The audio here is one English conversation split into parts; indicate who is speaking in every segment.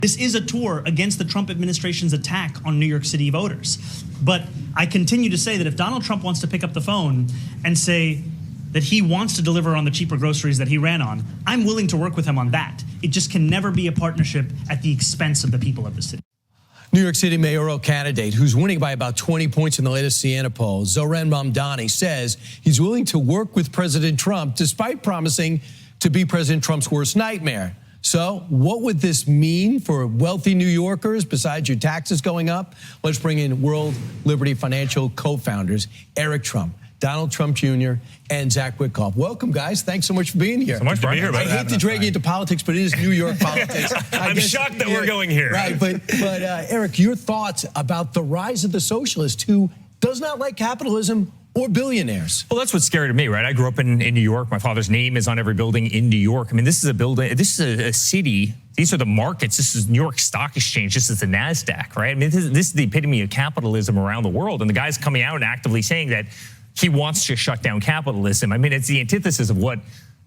Speaker 1: This is a tour against the Trump administration's attack on New York City voters. But I continue to say that if Donald Trump wants to pick up the phone and say that he wants to deliver on the cheaper groceries that he ran on, I'm willing to work with him on that. It just can never be a partnership at the expense of the people of the city.
Speaker 2: New York City mayoral candidate who's winning by about 20 points in the latest Siena poll, Zohran Mamdani, says he's willing to work with President Trump despite promising to be President Trump's worst nightmare. So what would this mean for wealthy New Yorkers besides your taxes going up? Let's bring in World Liberty Financial co-founders Eric Trump, Donald Trump Jr., and Zach Witkoff. Welcome, guys. Thanks so much for being here.
Speaker 3: So much to be here.
Speaker 2: I hate to drag you into politics, but it is New York politics.
Speaker 3: I'm shocked that we're going here.
Speaker 2: Right, but Eric, your thoughts about the rise of the socialist who does not like capitalism or billionaires?
Speaker 3: Well, that's what's scary to me, right? I grew up in New York. My father's name is on every building in New York. I mean, this is a building, this is a city. These are the markets. This is New York Stock Exchange. This is the NASDAQ, right? I mean, this is the epitome of capitalism around the world. And the guy's coming out and actively saying that he wants to shut down capitalism. I mean, it's the antithesis of what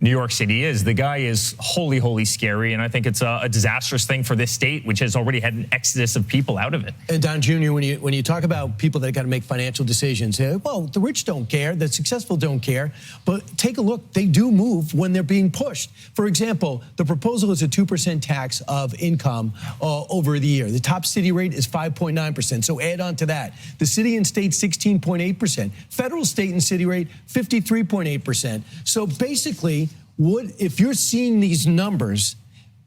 Speaker 3: New York City is. The guy is holy, holy scary, and I think it's a disastrous thing for this state, which has already had an exodus of people out of it.
Speaker 2: And Don Jr., when you talk about people that got to make financial decisions, well, the rich don't care, the successful don't care, but take a look, they do move when they're being pushed. For example, the proposal is a 2% tax of income over the year. The top city rate is 5.9%, so add on to that. The city and state, 16.8%. Federal, state, and city rate, 53.8%. So basically, if you're seeing these numbers,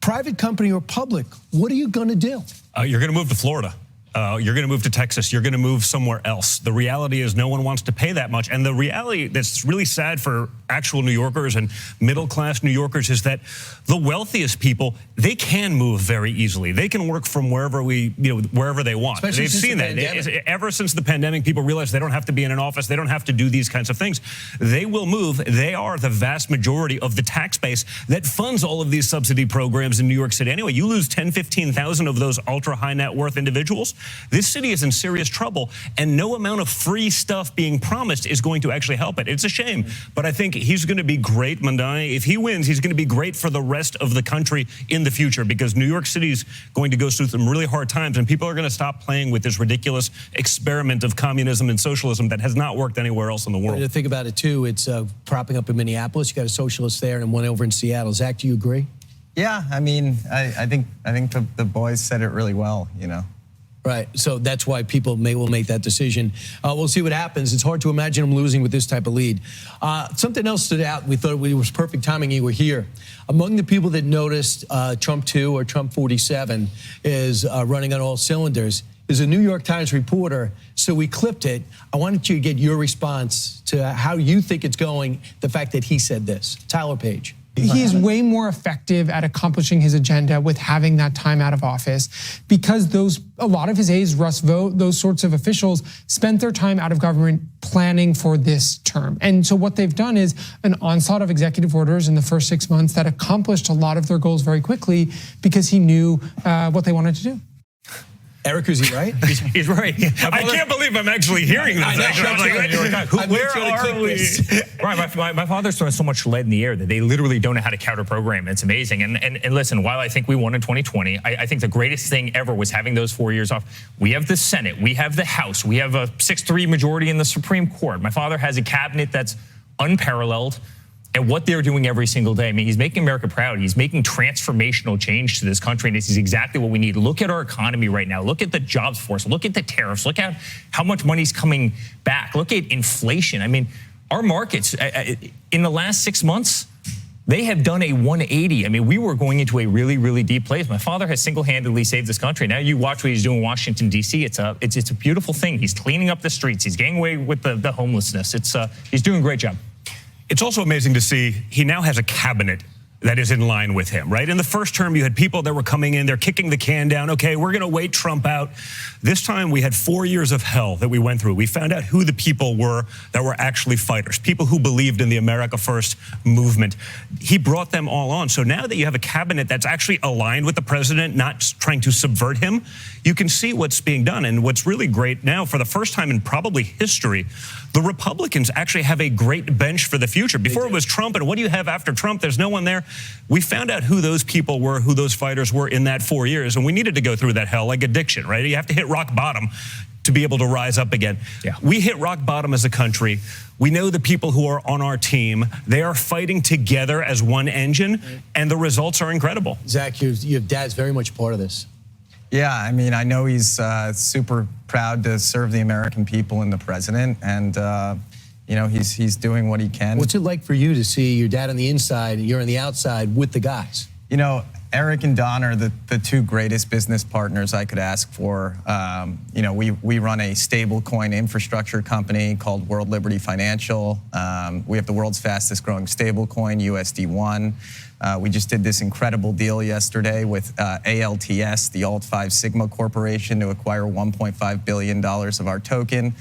Speaker 2: private company or public, what are you going to do?
Speaker 4: You're going to move to Florida. You're going to move to Texas. You're going to move somewhere else. The reality is no one wants to pay that much. And the reality that's really sad for actual New Yorkers and middle-class New Yorkers is that the wealthiest people, they can move very easily. They can work from wherever wherever they want.
Speaker 2: Especially
Speaker 4: They've seen that. Ever since the pandemic, people realize they don't have to be in an office. They don't have to do these kinds of things. They will move. They are the vast majority of the tax base that funds all of these subsidy programs in New York City. Anyway, you lose 10, 15,000 of those ultra-high net worth individuals, this city is in serious trouble, and no amount of free stuff being promised is going to actually help it. It's a shame, but I think he's going to be great, Mamdani. If he wins, he's going to be great for the rest of the country in the future, because New York City's going to go through some really hard times, and people are going to stop playing with this ridiculous experiment of communism and socialism that has not worked anywhere else in the world.
Speaker 2: To think about it, too, it's propping up in Minneapolis. You got a socialist there and one over in Seattle. Zach, do you agree?
Speaker 5: Yeah, I mean, I think the boys said it really well, you know.
Speaker 2: Right, so that's why people will make that decision. We'll see what happens. It's hard to imagine him losing with this type of lead. Something else stood out. We thought it was perfect timing you were here. Among the people that noticed Trump 2 or Trump 47 is running on all cylinders is a New York Times reporter. So we clipped it. I wanted you to get your response to how you think it's going, the fact that he said this. Tyler Page.
Speaker 6: He's way more effective at accomplishing his agenda with having that time out of office, because a lot of his aides, Russ Vought, those sorts of officials spent their time out of government planning for this term. And so what they've done is an onslaught of executive orders in the first 6 months that accomplished a lot of their goals very quickly because he knew what they wanted to do.
Speaker 2: Eric, is he right?
Speaker 3: He's right.
Speaker 4: I can't believe I'm actually hearing this.
Speaker 3: Where are we? Right, my father's throwing so much lead in the air that they literally don't know how to counter program. It's amazing. And listen, while I think we won in 2020, I think the greatest thing ever was having those 4 years off. We have the Senate, we have the House, we have a 6-3 majority in the Supreme Court. My father has a cabinet that's unparalleled. And what they're doing every single day. I mean, he's making America proud. He's making transformational change to this country, and this is exactly what we need. Look at our economy right now. Look at the jobs force. Look at the tariffs. Look at how much money's coming back. Look at inflation. I mean, our markets, in the last 6 months, they have done a 180. I mean, we were going into a really, really deep place. My father has single-handedly saved this country. Now you watch what he's doing in Washington, D.C. It's a beautiful thing. He's cleaning up the streets. He's getting away with the homelessness. He's doing a great job.
Speaker 4: It's also amazing to see he now has a cabinet that is in line with him, right? In the first term, you had people that were coming in, they're kicking the can down. Okay, we're going to wait Trump out. This time, we had 4 years of hell that we went through. We found out who the people were that were actually fighters, people who believed in the America First movement. He brought them all on. So now that you have a cabinet that's actually aligned with the president, not trying to subvert him, you can see what's being done. And what's really great now, for the first time in probably history, the Republicans actually have a great bench for the future. Before it was Trump, and what do you have after Trump? There's no one there. We found out who those people were, who those fighters were in that 4 years, and we needed to go through that hell like addiction, right? You have to hit rock bottom to be able to rise up again.
Speaker 3: Yeah.
Speaker 4: We hit rock bottom as a country. We know the people who are on our team. They are fighting together as one engine, and the results are incredible.
Speaker 2: Zach, your dad's very much part of this.
Speaker 5: Yeah, I mean, I know he's super proud to serve the American people and the president, and you know, he's doing what he can.
Speaker 2: What's it like for you to see your dad on the inside and you're on the outside with the guys?
Speaker 5: You know, Eric and Don are the two greatest business partners I could ask for. You know, we run a stablecoin infrastructure company called World Liberty Financial. We have the world's fastest growing stablecoin, USD1. We just did this incredible deal yesterday with ALTS, the Alt 5 Sigma Corporation, to acquire $1.5 billion of our token.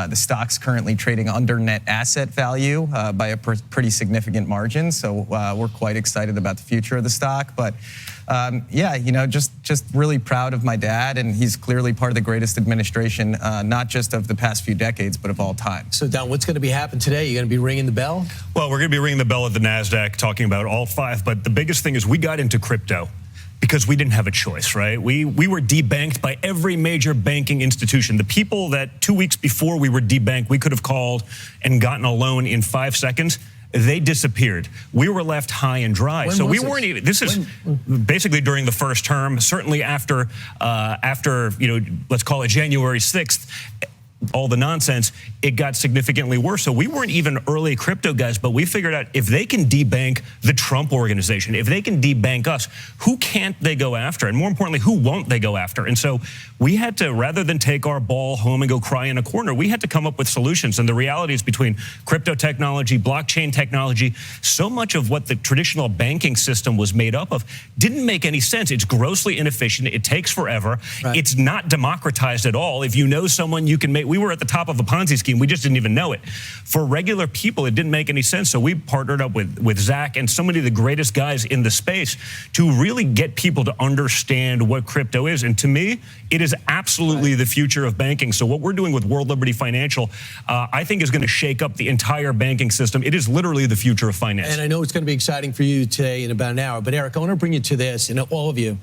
Speaker 5: The stock's currently trading under net asset value by a pretty significant margin. So we're quite excited about the future of the stock. But yeah, you know, just really proud of my dad. And he's clearly part of the greatest administration, not just of the past few decades, but of all time.
Speaker 2: So, Don, what's going to be happening today? You're going to be ringing the bell?
Speaker 4: Well, we're going to be ringing the bell at the NASDAQ talking about Alt 5. But the biggest thing is we got into crypto because we didn't have a choice, right? We were debanked by every major banking institution. The people that 2 weeks before we were debanked, we could have called and gotten a loan in 5 seconds, they disappeared. We were left high and dry. So we weren't even, this is basically during the first term, certainly after, you know, let's call it January 6th, all the nonsense, it got significantly worse. So we weren't even early crypto guys, but we figured out if they can debank the Trump organization, if they can debank us, who can't they go after? And more importantly, who won't they go after? And so we had to, rather than take our ball home and go cry in a corner, we had to come up with solutions. And the reality is between crypto technology, blockchain technology, so much of what the traditional banking system was made up of didn't make any sense. It's grossly inefficient. It takes forever. Right. It's not democratized at all. If you know someone, you can make, we were at the top of a Ponzi scheme. We just didn't even know it. For regular people, it didn't make any sense. So we partnered up with Zach and so many of the greatest guys in the space to really get people to understand what crypto is. And to me, it is absolutely the future of banking. So what we're doing with World Liberty Financial, I think is going to shake up the entire banking system. It is literally the future of finance.
Speaker 2: And I know it's going to be exciting for you today in about an hour. But Eric, I want to bring you to this, and all of you.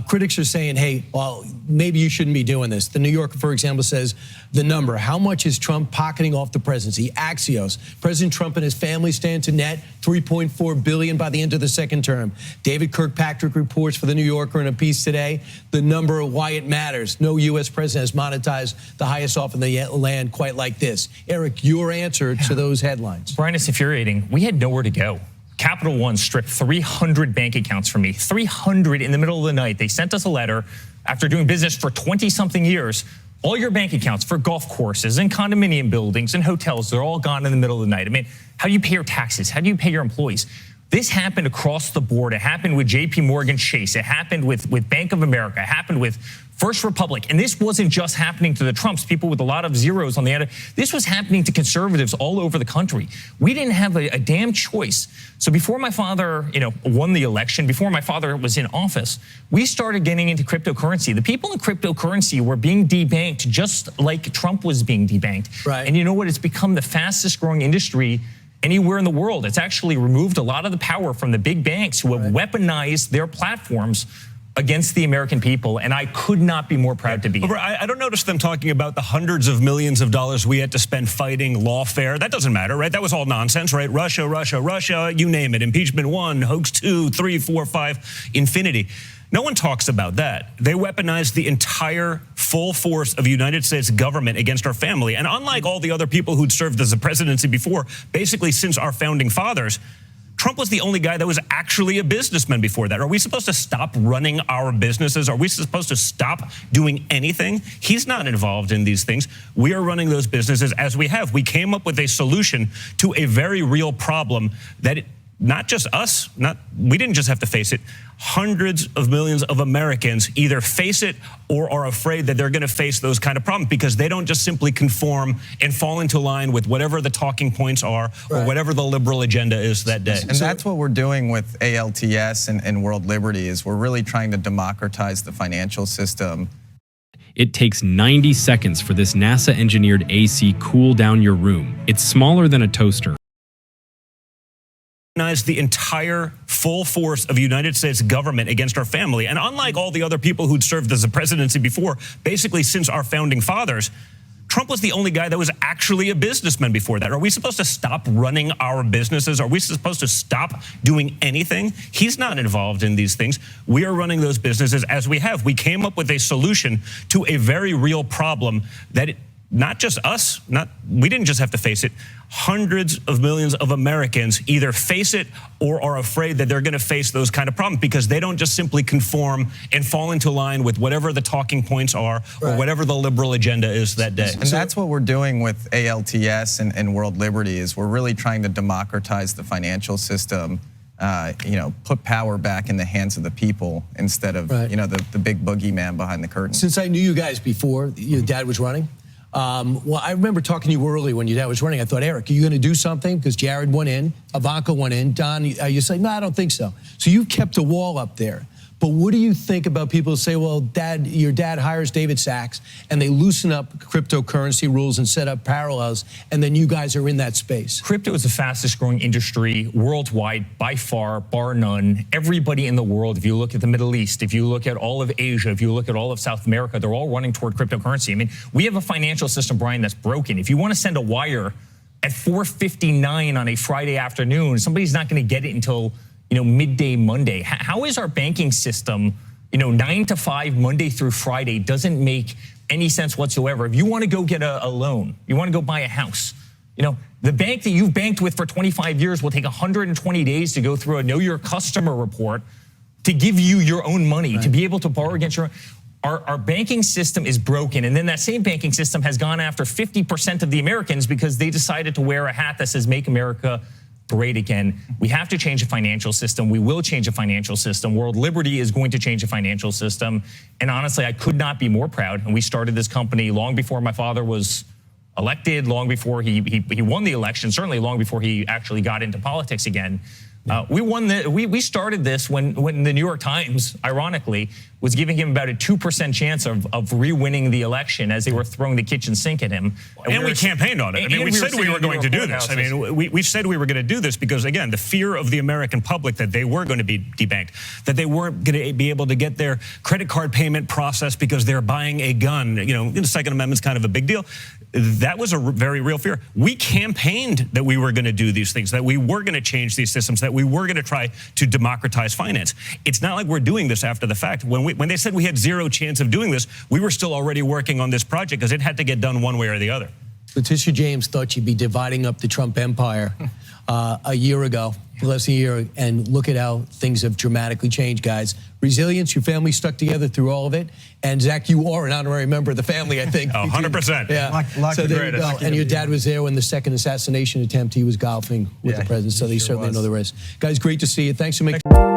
Speaker 2: Critics are saying, hey, well, maybe you shouldn't be doing this. The New Yorker, for example, says the number. How much is Trump pocketing off the presidency? Axios. President Trump and his family stand to net $3.4 billion by the end of the second term. David Kirkpatrick reports for the New Yorker in a piece today, the number of why it matters. No U.S. president has monetized the highest off in the land quite like this. Eric, your answer to those headlines.
Speaker 3: Brian, it's infuriating. We had nowhere to go. Capital One stripped 300 bank accounts from me, 300 in the middle of the night. They sent us a letter after doing business for 20-something years. All your bank accounts for golf courses and condominium buildings and hotels, they're all gone in the middle of the night. I mean, how do you pay your taxes? How do you pay your employees? This happened across the board. It happened with JP Morgan Chase. It happened with Bank of America. It happened with First Republic. And this wasn't just happening to the Trumps, people with a lot of zeros on the end. This was happening to conservatives all over the country. We didn't have a damn choice. So before my father, won the election, before my father was in office, we started getting into cryptocurrency. The people in cryptocurrency were being debanked just like Trump was being debanked.
Speaker 2: Right.
Speaker 3: And you know what? It's become the fastest growing industry anywhere in the world. It's actually removed a lot of the power from the big banks who have weaponized their platforms against the American people, and I could not be more proud to be.
Speaker 4: I don't notice them talking about the hundreds of millions of dollars we had to spend fighting lawfare. That doesn't matter, right? That was all nonsense, right? Russia, you name it. Impeachment 1, hoax 2, 3, 4, 5, infinity. No one talks about that. They weaponized the entire full force of the United States government against our family. And unlike all the other people who'd served as a presidency before, basically since our founding fathers, Trump was the only guy that was actually a businessman before that. Are we supposed to stop running our businesses? Are we supposed to stop doing anything? He's not involved in these things. We are running those businesses as we have. We came up with a solution to a very real problem that not just us, we didn't just have to face it. Hundreds of millions of Americans either face it or are afraid that they're going to face those kind of problems because they don't just simply conform and fall into line with whatever the talking points are or whatever the liberal agenda is that day.
Speaker 5: And that's what we're doing with ALTS and World Liberty is we're really trying to democratize the financial system.
Speaker 7: It takes 90 seconds for this NASA-engineered AC cool down your room. It's smaller than a toaster.
Speaker 4: the entire full force of the United States government against our family. And unlike all the other people who'd served as a presidency before, basically since our founding fathers, Trump was the only guy that was actually a businessman before that. Are we supposed to stop running our businesses? Are we supposed to stop doing anything? He's not involved in these things. We are running those businesses as we have. We came up with a solution to a very real problem that not just us, we didn't just have to face it. Hundreds of millions of Americans either face it or are afraid that they're going to face those kind of problems because they don't just simply conform and fall into line with whatever the talking points are or whatever the liberal agenda is that day.
Speaker 5: And that's what we're doing with ALTS and World Liberty is we're really trying to democratize the financial system, put power back in the hands of the people instead of, the big boogeyman behind the curtain.
Speaker 2: Since I knew you guys before your dad was running, well, I remember talking to you early when your dad was running. I thought, Eric, are you going to do something? Because Jared went in, Ivanka went in, Don, you say, no, I don't think so. So you kept a wall up there. But what do you think about people who say, well, your dad hires David Sachs, and they loosen up cryptocurrency rules and set up parallels, and then you guys are in that space?
Speaker 3: Crypto is the fastest growing industry worldwide by far, bar none. Everybody in the world, if you look at the Middle East, if you look at all of Asia, if you look at all of South America, they're all running toward cryptocurrency. I mean, we have a financial system, Brian, that's broken. If you want to send a wire at 4:59 on a Friday afternoon, somebody's not going to get it until midday Monday. How is our banking system, 9 to 5 Monday through Friday doesn't make any sense whatsoever. If you want to go get a loan, you want to go buy a house, the bank that you've banked with for 25 years will take 120 days to go through a know your customer report to give you your own money, to be able to borrow against your own. Our banking system is broken, and then that same banking system has gone after 50% of the Americans because they decided to wear a hat that says Make America Great Again. We have to change the financial system. We will change the financial system. World Liberty is going to change the financial system. And honestly, I could not be more proud. And we started this company long before my father was elected, long before he won the election, certainly long before he actually got into politics again. We started this when the New York Times, ironically, was giving him about a 2% chance of re-winning the election as they were throwing the kitchen sink at him.
Speaker 4: And we campaigned on it. I mean, we said we were going to do this. I mean, we said we were going to do this because, again, the fear of the American public that they were going to be debanked, that they weren't going to be able to get their credit card payment processed because they're buying a gun. The Second Amendment's kind of a big deal. That was a very real fear. We campaigned that we were going to do these things, that we were going to change these systems, that we were going to try to democratize finance. It's not like we're doing this after the fact. When they said we had zero chance of doing this, we were still already working on this project because it had to get done one way or the other.
Speaker 2: Letitia James thought she'd be dividing up the Trump empire a year ago, less than a year, and look at how things have dramatically changed, guys. Resilience, your family stuck together through all of it. And Zach, you are an honorary member of the family, I think.
Speaker 4: 100%.
Speaker 2: Yeah. So there you go. And your dad was there when the second assassination attempt, he was golfing with the president. So they certainly know the risk. Guys, great to see you. Thanks for making...